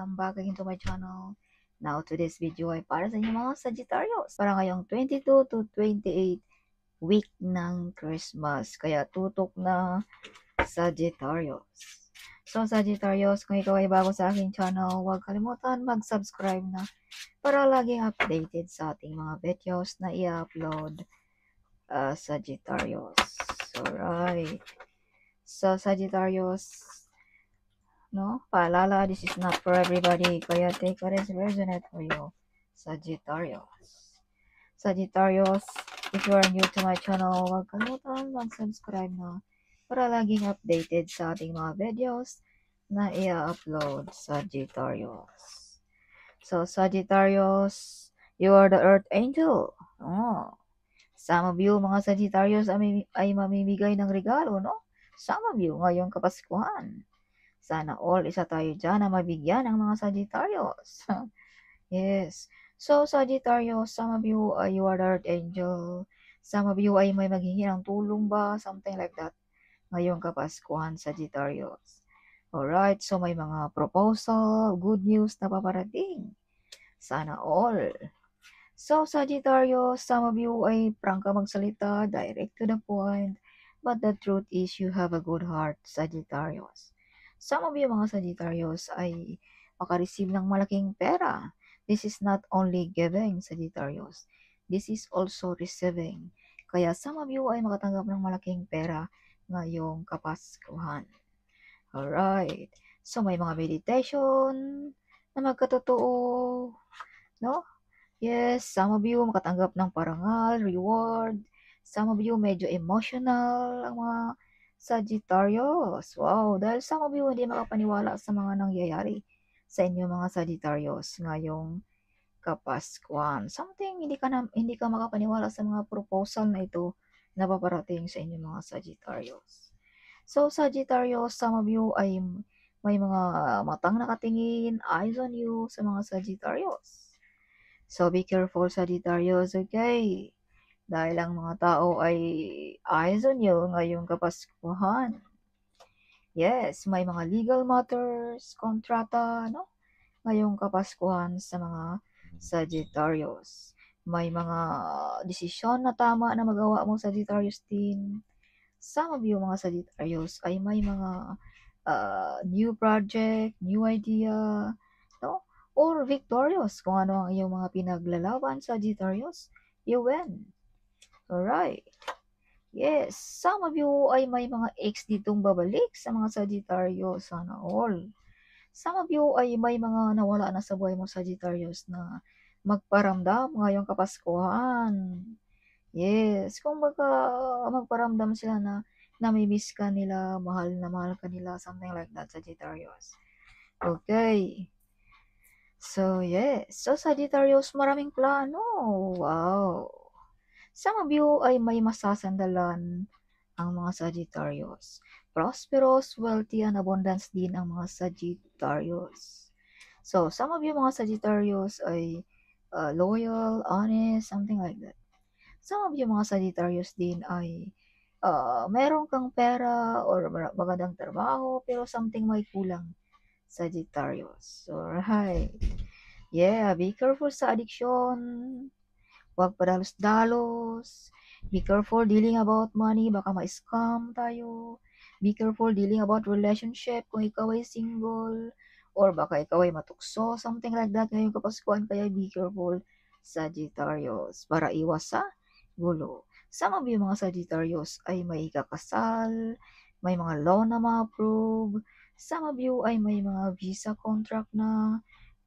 welcome back again to my channel. Now, today's video ay para sa inyo mga Sagittarius. Para ngayong 22 to 28 week ng Christmas. Kaya tutok na Sagittarius. So, Sagittarius, kung ikaw ay bago sa aking channel, huwag kalimutan mag-subscribe na para laging updated sa ating mga videos na i-upload, Sagittarius. Alright. So, Sagittarius, no? Paalala, this is not for everybody. Kaya take what is resonate for you. Sagittarius. Sagittarius, if you are new to my channel, huwag kalimutan mag-subscribe na para laging updated sa ating mga videos na i-upload. Sagittarius. So, Sagittarius, you are the Earth Angel. Oh. Some of you, mga Sagittarius, ay mamimigay ng regalo, no? Some of you, ngayong Kapaskuhan. Sana all isa tayo dyan na mabigyan ng mga Sagittarius. Yes. So, Sagittarius, some of you, you are the Earth Angel. Some of you ay may maghingi ng tulong ba? Something like that. Ngayong Kapaskuhan, Sagittarius. Alright, so may mga proposal, good news na paparating. Sana all. So, Sagittarius, some of you ay prangka magsalita, direct to the point. But the truth is, you have a good heart, Sagittarius. Some of you mga Sagittarius ay makareceive ng malaking pera. This is not only giving, Sagittarius. This is also receiving. Kaya some of you ay makatanggap ng malaking pera ngayong Kapaskuhan. Alright. So may mga meditation na magkatotoo. No? Yes, some of you makatanggap ng parangal, reward. Some of you medyo emotional ang mga Sagittarius. Wow, dahil some of you hindi makapaniwala sa mga nangyayari sa inyo mga Sagittarius ngayong Kapaskuhan. Something hindi ka makapaniwala sa mga proposal na ito na paparating sa inyo mga Sagittarius. So Sagittarius, some of you ay may mga matang nakatingin, eyes on you sa mga Sagittarius. So be careful Sagittarius, okay? Dahil ang mga tao ay eyes on you ngayong Kapaskuhan. Yes, may mga legal matters, kontrata, no? Ngayong Kapaskuhan sa mga Sagittarius. May mga desisyon na tama na magawa mo Sagittarius din. Some of you mga Sagittarius ay may mga new project, new idea, no? Or victorious kung ano ang iyong mga pinaglalaban Sagittarius, you win. Alright. Yes, some of you ay may mga ex ditong babalik sa mga Sagittarius, sana all. Some of you ay may mga nawala na sa buhay mo Sagittarius na magparamdam ngayong Kapaskuhan. Yes, kung baga magparamdam sila na nami-miss ka nila, mahal na mahal ka nila, something like that, Sagittarius. Okay. So, yes. So, Sagittarius, maraming plano. Wow. Some of you ay may masasandalan ang mga Sagittarius. Prosperous, wealthy, and abundance din ang mga Sagittarius. So, some of you mga Sagittarius ay loyal, honest, something like that. Some of you mga Sagittarius din ay meron kang pera or magandang trabaho pero something may kulang, Sagittarius. Alright. Yeah, be careful sa addiction. Huwag padalos-dalos. Be careful dealing about money. Baka ma-scam tayo. Be careful dealing about relationship kung ikaw ay single. Or baka ikaw ay matukso. Something like that ngayong Kapaskuhan. Kaya be careful, Sagittarius. Para iwas sa gulo. Some of you mga Sagittarius ay may kakasal. May mga law na ma-approve. Some of you ay may mga visa contract na.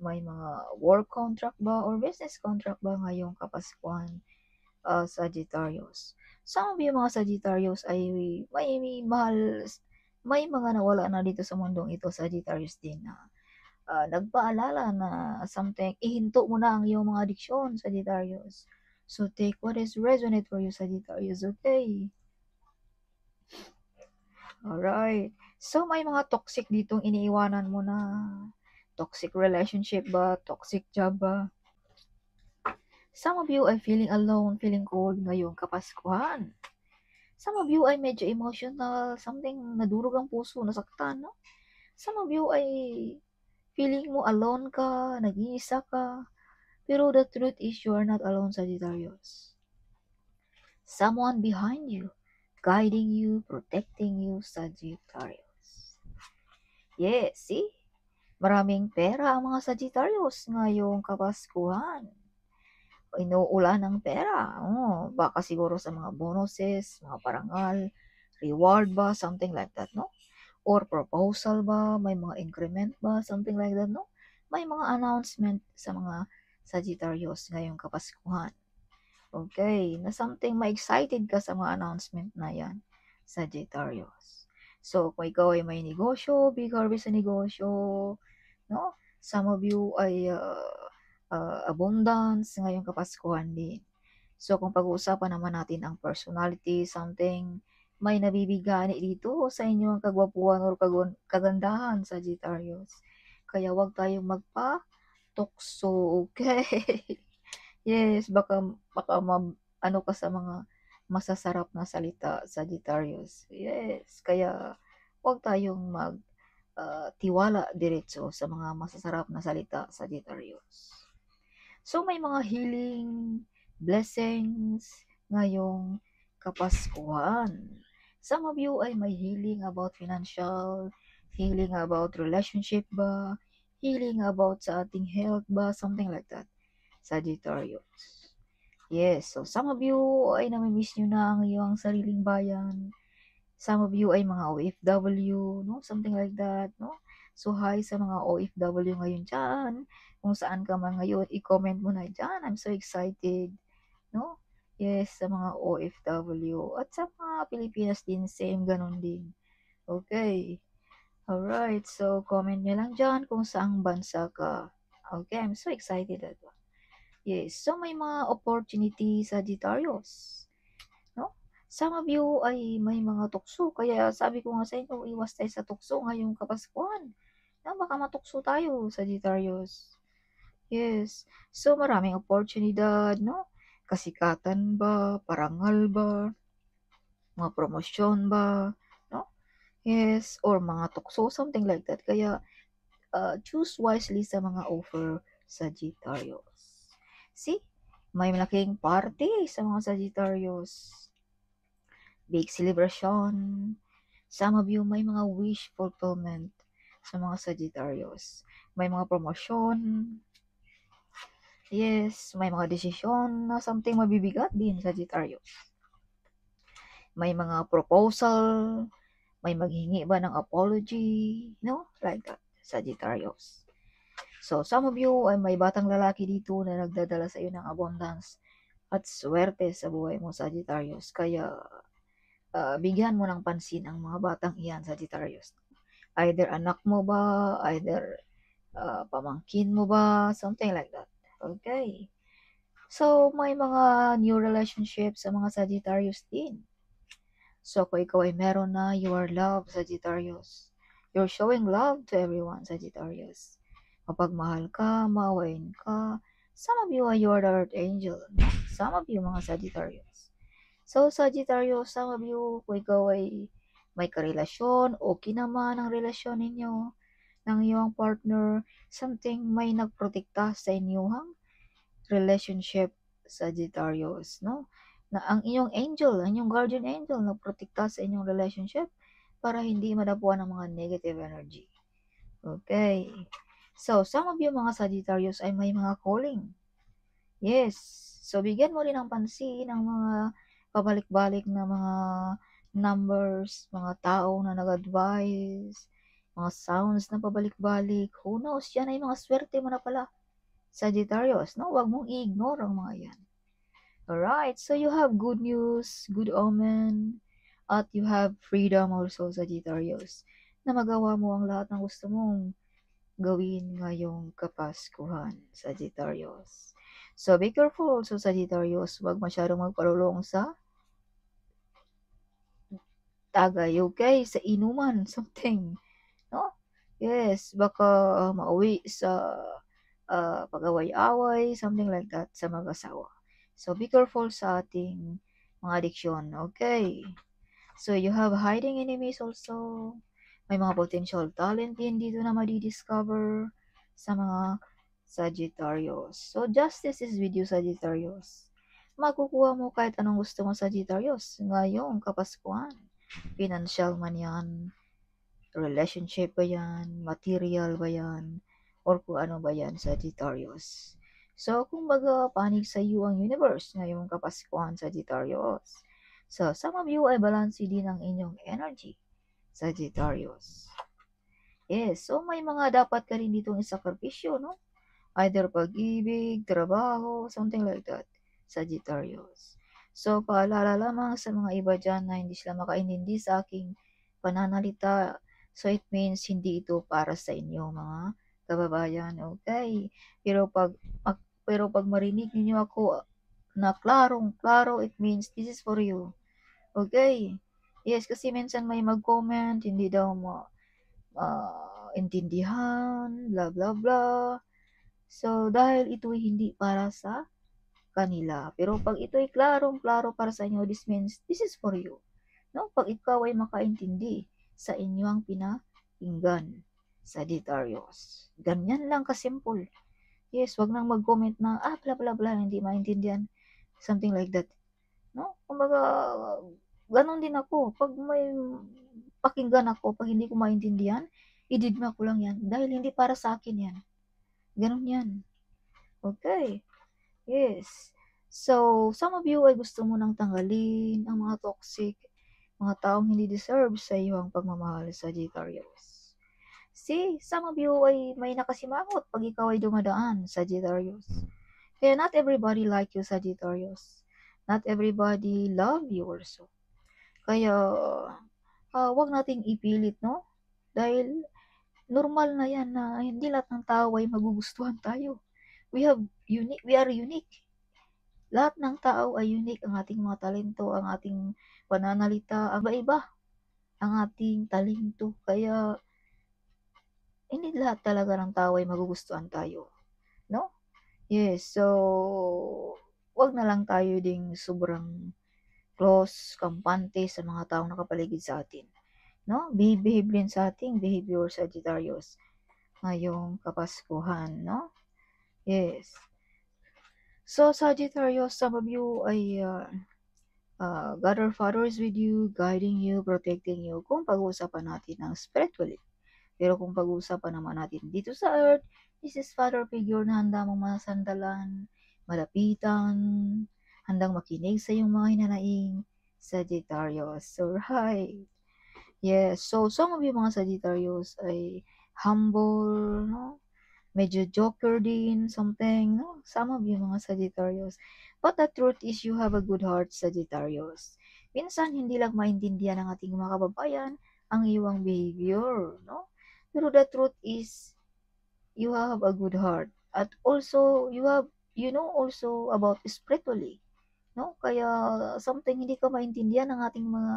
May mga work contract ba or business contract ba ngayong Kapaskuhan, Sagittarius? Some of you mga Sagittarius ay may mahal, may mga nawala na dito sa mundong ito, Sagittarius din na nagpaalala na something, ihinto mo na ang iyong mga adiksyon, Sagittarius. So take what is resonate for you, Sagittarius, okay? Alright. So may mga toxic ditong iniiwanan mo na. Toxic relationship ba? Toxic job ba? Some of you ay feeling alone, feeling cold ngayong Kapaskuhan. Some of you ay medyo emotional, something nadurog ang puso, nasaktan, no? Some of you ay feeling mo alone ka, nag-iisa ka, pero the truth is you are not alone, Sagittarius. Someone behind you, guiding you, protecting you, Sagittarius. Yes, see? Maraming pera ang mga Sagittarius ngayong Kapaskuhan. Inuulan ng pera. Baka siguro sa mga bonuses, mga parangal, reward ba, something like that, no? Or proposal ba, may mga increment ba, something like that, no? May mga announcement sa mga Sagittarius ngayong Kapaskuhan. Okay, na something ma-excited ka sa mga announcement na yan, Sagittarius. So, kung ikaw ay may negosyo, big harvest sa negosyo, no? Some of you ay abundance ngayong Kapaskuhan din. So, kung pag-uusapan naman natin ang personality, something, may nabibigani dito sa inyong kagwapuan or kagandahan, Sagittarius. Kaya wag tayong magpa-tukso, okay? Yes, baka ano ka sa mga masasarap na salita, Sagittarius. Yes, kaya wag tayong tiwala diretso sa mga masasarap na salita, Sagittarius. So may mga healing blessings ngayong Kapaskuhan. Some of you ay may healing about financial, healing about relationship ba, healing about sa ating health ba, something like that. Sagittarius. Yes, so some of you ay namimiss nyo na ang iyong sariling bayan. Some of you ay mga OFW, no? Something like that, no? So, hi sa mga OFW ngayon dyan. Kung saan ka man ngayon, i-comment mo na dyan. I'm so excited, no? Yes, sa mga OFW. At sa mga Pilipinas din, same, ganun din. Okay. Alright, so comment nyo lang dyan kung saang bansa ka. Okay, I'm so excited at that. Yes, so may mga opportunity sa Sagittarius, no? Some of you ay may mga tukso, kaya sabi ko nga sa inyo, iwas tayo sa tukso ngayong Kapaskuhan. Na baka matukso tayo, Sagittarius. Yes, so maraming oportunidad, no? Kasikatan ba, parangal ba, mga promosyon ba, no? Yes, or mga tukso, something like that. Kaya choose wisely sa mga offer, Sagittarius. See? May malaking party sa mga Sagittarius. Big celebration. Some of you may mga wish fulfillment sa mga Sagittarius. May mga promosyon. Yes, may mga desisyon na something mabibigat din, Sagittarius. May mga proposal. May maghingi ba ng apology? No? Like that, Sagittarius. So, some of you ay may batang lalaki dito na nagdadala sa iyo ng abundance at swerte sa buhay mo, Sagittarius. Kaya, bigyan mo ng pansin ang mga batang iyan, Sagittarius. Either anak mo ba, either pamangkin mo ba, something like that. Okay. So, may mga new relationships sa mga Sagittarius din. So, kung ikaw ay meron na, you are loved, Sagittarius. You're showing love to everyone, Sagittarius. Mapagmahal ka, maawain ka. Some of you are your archangel. Some of you, mga Sagittarius. So, Sagittarius, some of you, kung ikaw ay may karelasyon, okay naman ang relasyon ninyo ng iyong partner, something may nagprotekta sa inyong relationship, Sagittarius, no? Na ang inyong angel, ang inyong guardian angel, nagprotekta sa inyong relationship para hindi madapuan ng mga negative energy. Okay. So, some of you mga Sagittarius ay may mga calling. Yes. So, bigyan mo rin ng pansin ang mga pabalik-balik na mga numbers, mga tao na nag-advise, mga sounds na pabalik-balik. Who knows? Yan ay mga swerte mo na pala, Sagittarius. No? Huwag mong i-ignore ang mga yan. Alright. So, you have good news, good omen, at you have freedom also, Sagittarius, na magawa mo ang lahat ng gusto mong gawin ngayong Kapaskuhan, Sagittarius. So, be careful also, Sagittarius. Huwag masyadong magpalulong sa tagay, okay? Sa inuman, something. No? Yes, baka mauwi sa pag-away-away, something like that, sa mag-asawa. So, be careful sa ating mga addiction, okay? So, you have hiding enemies also. May mga potential talent din dito na madi-discover. sa mga Sagittarius. So, justice is with you, Sagittarius. Makukuha mo kahit anong gusto mo, Sagittarius. Ngayong Kapaskuhan. Financial man yan, relationship ba yan, material ba yan, or kung ano ba yan, Sagittarius. So, kumbaga, panig sa iyo ang universe ngayong Kapaskuhan, Sagittarius. So, some of you ay balansi din ang inyong energy, Sagittarius. Yes, so may mga dapat ka rin ditong isakripisyo, no? Either pag-ibig, trabaho, something like that, Sagittarius. So, paalala lamang sa mga iba dyan na hindi sila makaintindi sa aking pananalita. So, it means hindi ito para sa inyo, mga kababayan. Okay? Pero pag marinig niyo ako na klarong-klaro, it means this is for you. Okay? Yes, kasi minsan may mag-comment, hindi daw intindihan, blah, blah, blah. So, dahil ito'y hindi para sa kanila. Pero pag ito'y klarong-klaro para sa inyo, this means this is for you. No? Pag ikaw ay makaintindi sa inyong pinakinggan, Sagittarius. Ganyan lang kasimple. Yes, wag nang mag-comment na, bla bla bla, hindi maintindihan. Something like that. No? Kumbaga, ganun din ako. Pag may pakinggan ako, pag hindi ko maintindihan, idigma ko lang yan. Dahil hindi para sa akin yan. Ganun yan. Okay. Yes. So, some of you ay gusto mo nang tanggalin ang mga toxic, mga taong hindi deserve sa iyo ang pagmamahal, Sagittarius. See, some of you ay may nakasimangot pag ikaw ay dumadaan, Sagittarius. Kaya not everybody like you, Sagittarius. Not everybody love you also. Kaya, wag nating ipilit, no? Dahil normal na yan na hindi lahat ng tao ay magugustuhan tayo. We are unique. Lahat ng tao ay unique. Ang ating mga talento, ang ating pananalita, iba-iba ang ating talento. Kaya, hindi lahat talaga ng tao ay magugustuhan tayo. No? Yes, so, wag na lang tayo ding sobrang close, kampante sa mga taong nakapaligid sa atin. No? Behave din sa ating behavior, Sagittarius. Ngayong Kapaskuhan, no? Yes. So, Sagittarius, some of you ay God our Father is with you, guiding you, protecting you, kung pag-uusapan natin ng spiritually. Pero kung pag-uusapan naman natin dito sa earth, this is Father figure na handa mong masandalan, malapitan, handang makinig sa iyong mga hinanaing, Sagittarius. So, right. Yes, so some of you mga Sagittarius ay humble, no? Medyo joker din, something, no? Some of you mga Sagittarius. But the truth is you have a good heart, Sagittarius. Minsan, hindi lang maintindihan ng ating mga kababayan ang iyong behavior, no? Pero the truth is, you have a good heart. At also, you know also about spiritually, no? Kaya, something hindi ka maintindihan ng ating mga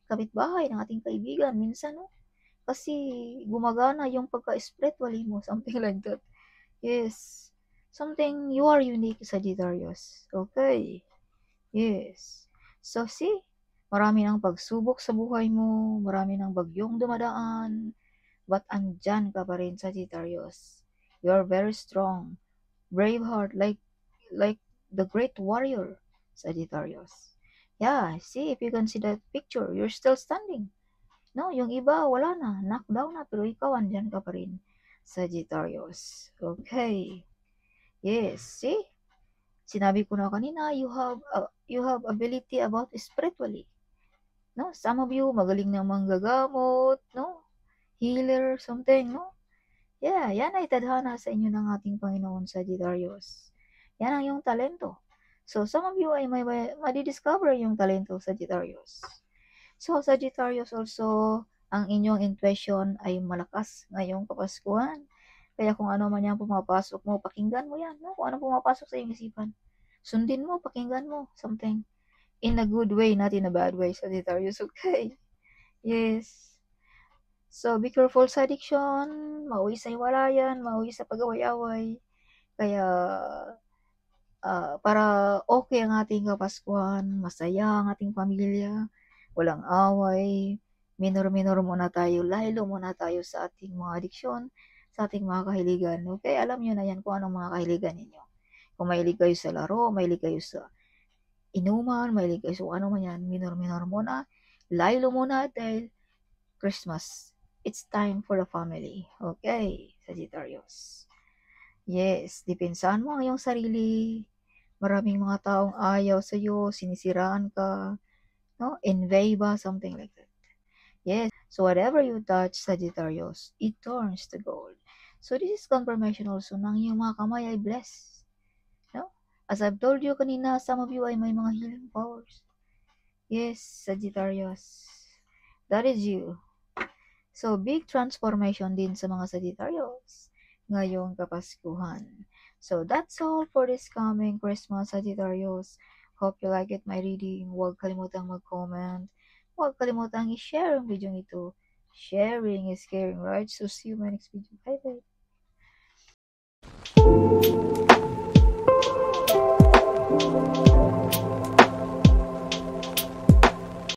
kapitbahay, ng ating kaibigan. Minsan, no? Kasi gumagana yung pagka-spiritually mo, something like that. Yes. Something, you are unique, Sagittarius. Okay. Yes. So, see, marami ng pagsubok sa buhay mo, marami ng bagyong dumadaan, but andyan ka pa rin, Sagittarius. You are very strong, brave heart, like the great warrior, Sagittarius. Yeah, see, if you can see that picture, you're still standing. No, yung iba, wala na, knockdown na, pero ikaw, andyan ka pa rin, Sagittarius. Okay. Yes, see? Sinabi ko na kanina, you have ability about spiritually. No, some of you magaling na manggagamot, no? Healer, something, no? Yeah, yan ay tadhana sa inyo ng ating Panginoon, Sagittarius. Yan ang yung talento. So, some of you ay may madidiscover yung talento, Sagittarius. So, Sagittarius also, ang inyong intuition ay malakas ngayong Kapaskuhan. Kaya kung ano man yan pumapasok mo, pakinggan mo yan. No? Kung ano pumapasok sa iyong isipan, sundin mo, pakinggan mo, something. In a good way, not in a bad way, Sagittarius, okay? Yes. So, be careful sa addiction, mauwi sa hiwalayan, mauwi sa pag-away-away. Kaya, para okay ang ating Kapaskuhan, masaya ang ating pamilya, walang away, minor-minor muna tayo, laylo muna tayo sa ating mga adiksyon, sa ating mga kahiligan. Okay, alam nyo na yan kung anong mga kahiligan ninyo. Kung mahilig kayo sa laro, mahilig kayo sa inuman, mahilig kayo sa ano man yan, minor-minor muna, laylo muna dahil Christmas. It's time for the family. Okay, Sagittarius. Yes, depensahan mo ang iyong sarili. Maraming mga taong ayaw sa iyo, sinisiraan ka, no? Envy ba? Something like that. Yes, so whatever you touch, Sagittarius, it turns to gold. So this is confirmation also ng iyong mga kamay ay blessed. No? As I've told you kanina, some of you ay may mga healing powers. Yes, Sagittarius. That is you. So, big transformation din sa mga Sagittarius ngayong Kapaskuhan. So, that's all for this coming Christmas, Sagittarius. Hope you like it, my reading. Huwag kalimutang mag-comment. Huwag kalimutang i-share ang video ito. Sharing is caring, right? So, see you in my next video. Bye-bye.